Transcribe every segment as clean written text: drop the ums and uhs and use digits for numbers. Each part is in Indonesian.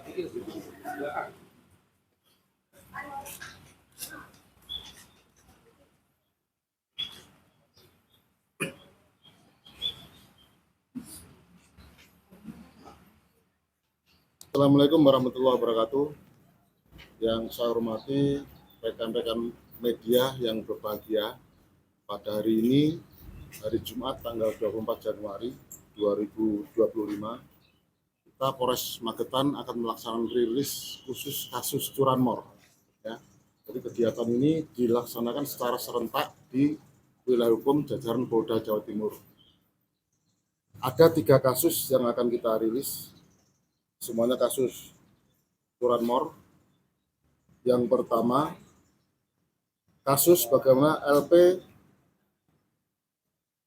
Assalamualaikum warahmatullahi wabarakatuh. Yang saya hormati rekan-rekan media yang berbahagia, pada hari ini, hari Jumat tanggal 24 Januari 2025, kita Polres Magetan akan melaksanakan rilis khusus kasus curanmor. Ya. Jadi kegiatan ini dilaksanakan secara serentak di wilayah hukum jajaran Polda Jawa Timur. Ada 3 kasus yang akan kita rilis. Semuanya kasus curanmor. Yang pertama, kasus bagaimana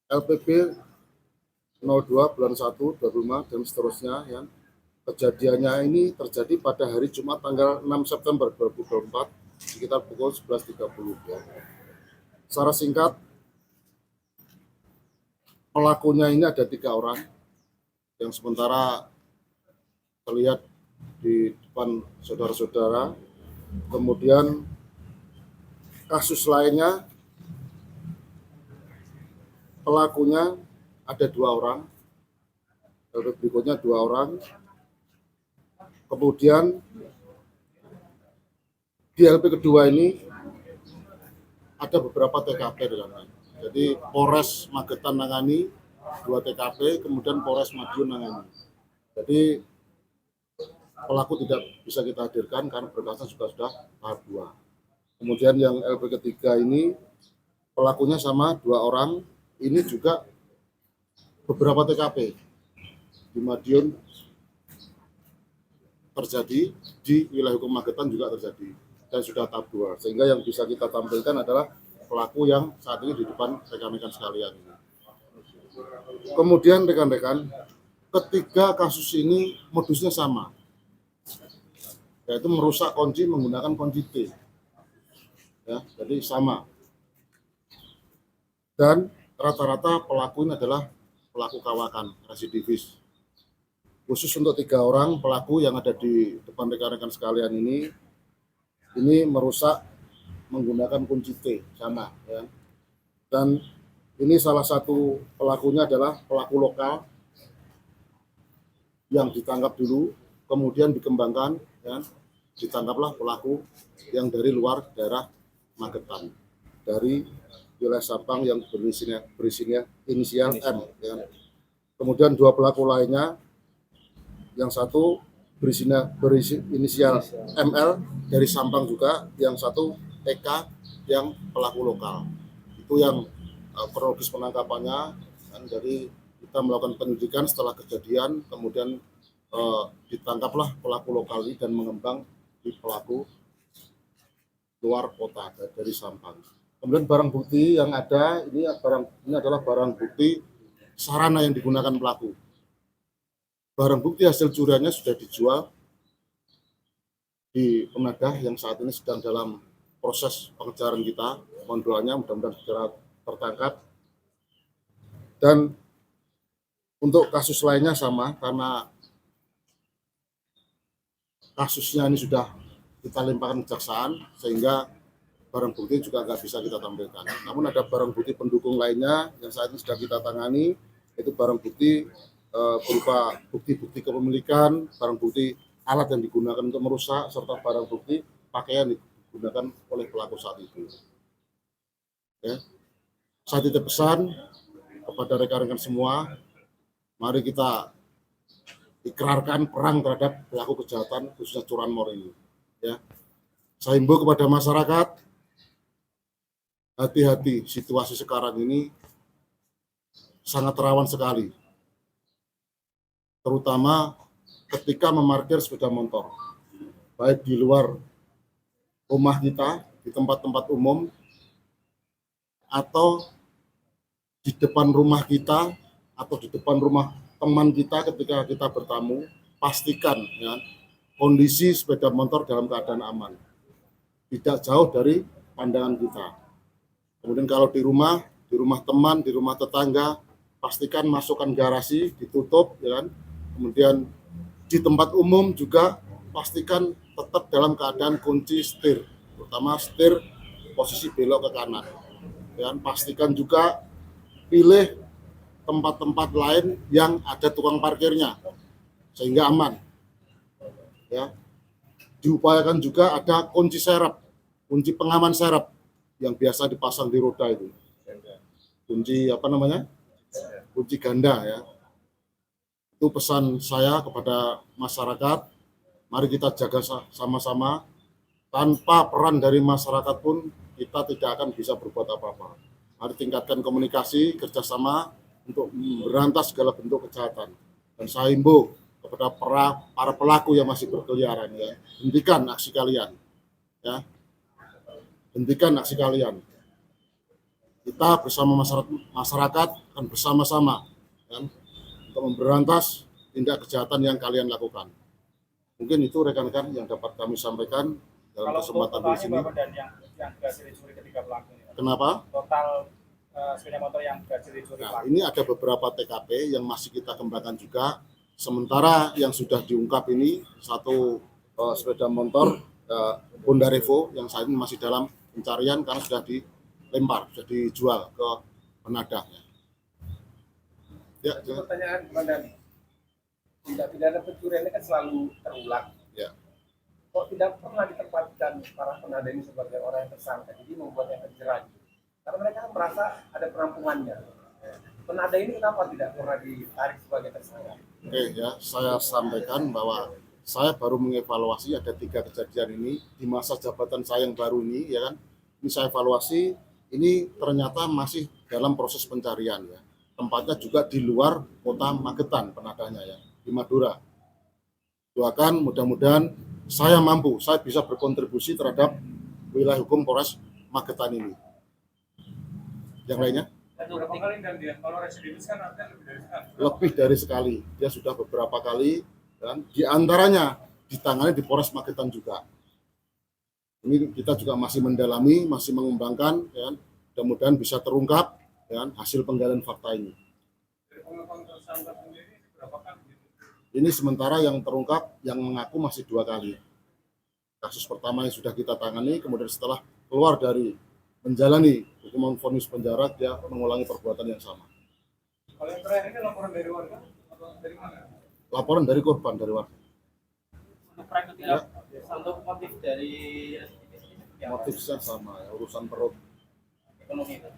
LPB 02 bulan 1 25 dan seterusnya, ya. Kejadiannya ini terjadi pada hari Jumat tanggal 6 September 2024 sekitar pukul 11.30, ya. Secara singkat, pelakunya ini ada 3 orang yang sementara terlihat di depan saudara-saudara. Kemudian kasus lainnya, pelakunya ada 2 orang, berikutnya 2 orang. Kemudian di LP kedua ini ada beberapa TKP dengan. Jadi Polres Magetan nangani 2 TKP, kemudian Polres Madiun nangani. Jadi pelaku tidak bisa kita hadirkan karena berkasnya sudah tahap 2. Kemudian yang LP ketiga ini pelakunya sama 2 orang, ini juga beberapa TKP di Madiun terjadi, di wilayah hukum Magetan juga terjadi dan sudah tahap 2. Sehingga yang bisa kita tampilkan adalah pelaku yang saat ini di depan rekan-rekan sekalian. Kemudian rekan-rekan, ketiga kasus ini modusnya sama, yaitu merusak kunci menggunakan kunci T, ya, jadi sama. Dan rata-rata pelaku ini adalah pelaku kawakan, residivis. Khusus untuk 3 orang pelaku yang ada di depan rekan-rekan sekalian ini merusak menggunakan kunci T, sama, ya. Dan ini salah satu pelakunya adalah pelaku lokal yang ditangkap dulu, kemudian dikembangkan, ya, ditangkaplah pelaku yang dari luar daerah Magetan, dari wilayah Sampang yang berisinya inisial M, ya. Kemudian 2 pelaku lainnya, yang satu berisi inisial ML dari Sampang juga, yang satu TK yang pelaku lokal. Itu yang kronologis penangkapannya. Dan dari kita melakukan penyidikan setelah kejadian, kemudian ditangkaplah pelaku lokal ini dan mengembang di pelaku luar kota dari Sampang. Kemudian barang bukti yang ada ini adalah barang bukti sarana yang digunakan pelaku. Barang bukti hasil curiannya sudah dijual di penadah yang saat ini sedang dalam proses pengejaran kita. Mohon doanya mudah-mudahan segera tertangkap. Dan untuk kasus lainnya sama, karena kasusnya ini sudah kita limpahkan kejaksaan, sehingga barang bukti juga nggak bisa kita tampilkan. Namun ada barang bukti pendukung lainnya yang saat ini sudah kita tangani, itu barang bukti berupa bukti-bukti kepemilikan, barang bukti alat yang digunakan untuk merusak, serta barang bukti pakaian yang digunakan oleh pelaku saat itu. Ya. Saya titip pesan kepada rekan-rekan semua, mari kita ikrarkan perang terhadap pelaku kejahatan khususnya curanmor ini. Ya. Saya himbau kepada masyarakat, hati-hati, situasi sekarang ini sangat rawan sekali, terutama ketika memarkir sepeda motor, baik di luar rumah kita, di tempat-tempat umum, atau di depan rumah kita, atau di depan rumah teman kita ketika kita bertamu. Pastikan, ya, kondisi sepeda motor dalam keadaan aman, tidak jauh dari pandangan kita. Kemudian kalau di rumah teman, di rumah tetangga, pastikan masukkan garasi, ditutup, ya kan? Kemudian di tempat umum juga pastikan tetap dalam keadaan kunci setir, terutama setir posisi belok ke kanan. Dan pastikan juga pilih tempat-tempat lain yang ada tukang parkirnya sehingga aman. Ya, diupayakan juga ada kunci serep, kunci pengaman serep yang biasa dipasang di roda itu. Kunci apa namanya? Kunci ganda ya. Itu pesan saya kepada masyarakat. Mari kita jaga sama-sama. Tanpa peran dari masyarakat pun kita tidak akan bisa berbuat apa-apa. Mari tingkatkan komunikasi, kerjasama untuk memberantas segala bentuk kejahatan. Dan saya himbau kepada para pelaku yang masih berkeliaran, ya, hentikan aksi kalian, ya, hentikan aksi kalian. Kita bersama masyarakat akan bersama-sama, kan, untuk memberantas tindak kejahatan yang kalian lakukan. Mungkin itu rekan-rekan yang dapat kami sampaikan dalam kesempatan di sini. Dan yang berhasil dicuri ketika pelaku. Kenapa? Total sepeda motor yang berhasil dicuri. Nah, ini ada beberapa TKP yang masih kita kembangkan juga. Sementara yang sudah diungkap ini satu sepeda motor Honda Revo yang saat ini masih dalam pencarian karena sudah dilempar, sudah dijual ke penadahnya. Ya, pertanyaan Komandan. Tindak pidana pencurian ini kan selalu terulang. Ya. Kok tidak pernah ditempatkan para penadah ini sebagai orang yang tersangka, jadi membuat yang terjerat? Karena mereka merasa ada penampungannya. Penadah ini kenapa tidak pernah ditarik sebagai tersangka? Oke, ya, saya sampaikan bahwa saya baru mengevaluasi ada 3 kejadian ini di masa jabatan saya yang baru ini, ya kan. Ini saya evaluasi, ini ternyata masih dalam proses pencarian, ya. Tempatnya juga di luar kota Magetan penadahnya, ya, di Madura. Doakan mudah-mudahan saya mampu, saya bisa berkontribusi terhadap wilayah hukum Polres Magetan ini. Yang lainnya? Berapa kali dan dia kalau residivis kan artinya lebih dari sekali. Dia sudah beberapa kali dan diantaranya ditangani di Polres Magetan juga. Ini kita juga masih mendalami, masih mengembangkan, ya, mudah-mudahan bisa terungkap dengan hasil penggalian fakta ini. Ini sementara yang terungkap yang mengaku masih 2 kali. Kasus pertama yang sudah kita tangani, kemudian setelah keluar dari menjalani hukuman vonis penjara, dia mengulangi perbuatan yang sama. Kalau yang terakhir ini laporan dari warga atau dari mana? Laporan dari korban, dari warga. Untuk private ya. Untuk motif dari motifnya sama, ya, urusan perut,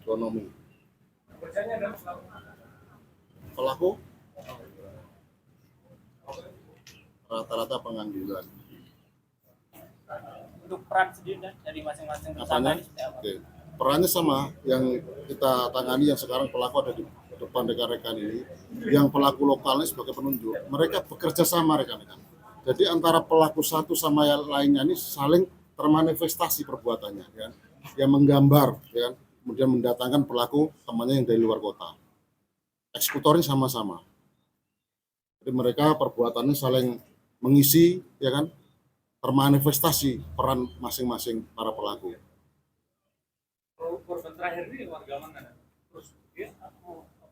ekonomi. Kerjanya adalah Pelaku rata-rata pengangguran. Untuk peran sendiri dari masing-masing tersangka ini seperti apa? Oke. Perannya sama, yang kita tangani yang sekarang pelaku ada di depan rekan-rekan ini, yang pelaku lokalnya sebagai penunjuk, mereka bekerja sama rekan-rekan. Jadi antara pelaku satu sama yang lainnya ini saling termanifestasi perbuatannya, ya, yang menggambar, ya, kemudian mendatangkan pelaku temannya yang dari luar kota. Eksekutornya sama-sama. Jadi mereka perbuatannya saling mengisi, ya kan, termanifestasi peran masing-masing para pelaku. Korban terakhir ini warga mana? Terus dia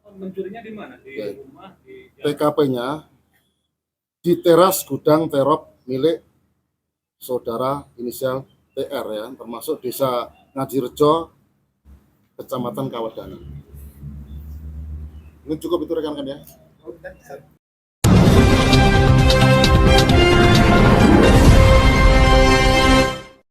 mencurinya di mana? Di rumah, di TKP-nya di teras gudang terop milik saudara inisial TR, ya, termasuk desa Ngadirejo, Kecamatan Kawedanan. Ini cukup itu rekan-rekan, ya.